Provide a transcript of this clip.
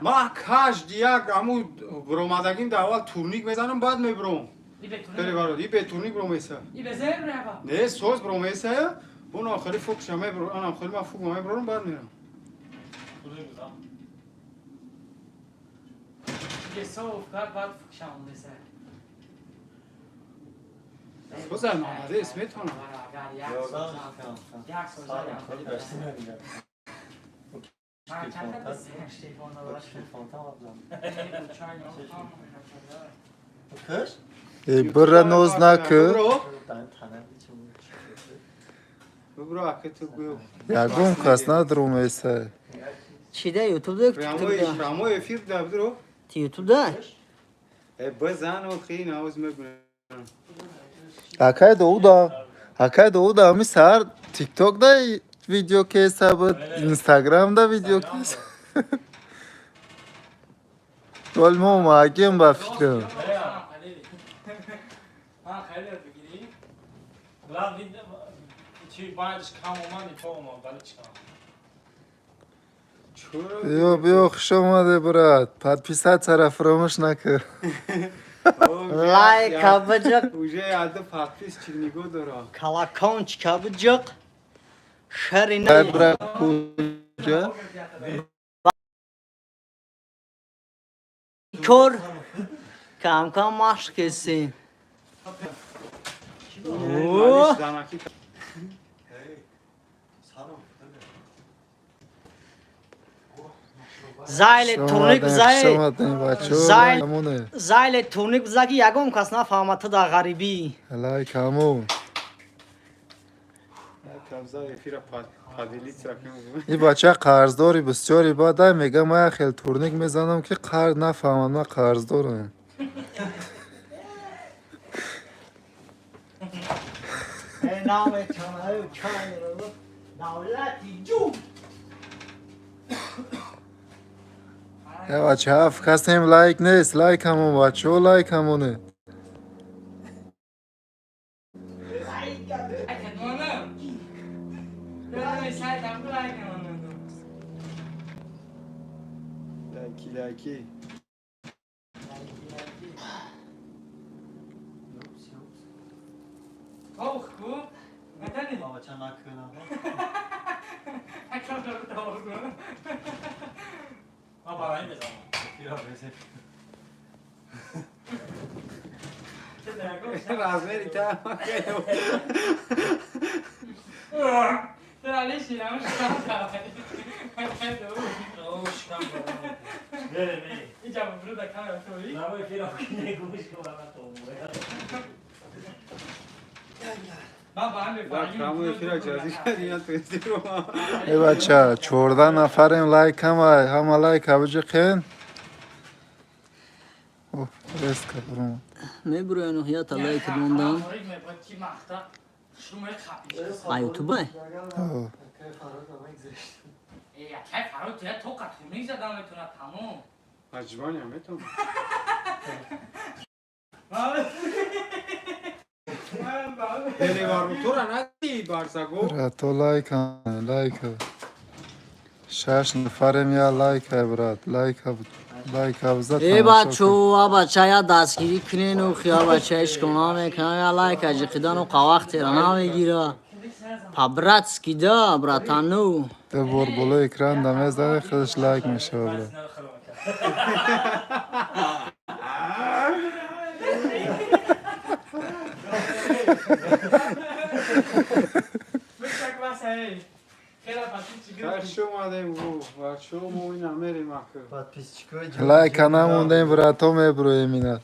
ما کاش دیگه همون برآمدگیم در اول تورنیک بزنم بعد میبرم. خیلی برات این به تورنیک برام میسه. این بزنم برام. نه سوز برام میسه. اون آخری فوکس هم میبرم. آن آخری ما فوکس میبرم بعد میرم. یه سوف بعد فوکس هم میسه. سوز هم آماده اسمت کنم. برا نوز نکه یکم کس ندارم ایسه چی ده یوتیوب ده؟ رامو افیر ده بدرو تی یوتیوب ده؟ بزن و خیلی نواز میکنه اکای دو دا همی سر تیک توک ده ویدیو کیسه بود اینستاگرام ده ویدیو کیسه دول مو ماگیم با فکرم بیا خوش آمده برات پد پیسه طرف فراموش نکر لایک کبجق اوجه عده پاکیز چی نگو داره کلاکانچ کبجق شری برای نه برای کجا کور کم کم ماش کسی اوه زایل تورنیک زایل تورنیک بزاگی یکم کس نفهمت دا غریبی لایک همون این بچه قرضداری بسیاری باده میگه ما خیلی تورنیک میزنم که قرض نفهمم من قرضدارم نام چانه چای رو دولتی جو یا بچه هفت کسیم لایک نیست لایک همون بچه ها لایک همونه لایکی خوب متنی بابا چند نکنم اکرام رو داور کنم ما برای بزنم یا بزن رازمری تا ترا لیشی نام شام اینجا برو دا کامera توی نه وای فیرا کنه گوش کنم تو ای بچه 14 نفریم لایک همه لایک بجه خین اوه ریسک برون میبروی نوحیه تا لایک دوندم یوتیوبه مجبانی هم میتونم دلی بارو تو را ندی بارساگو برات تو لایک هم لایک 6 نفریم یا لایک برات لایک بزد ای بچه یا دستگیری کنین و خیا بچه اشکونا میکنه یا لایک اجی خیدان و قواق تیرانا میگیره پا برات سکیده براتانو تو بور بلو اکران دمیزده خودش لایک میشه برات لایک نموندیم برای تو میبرویم اینا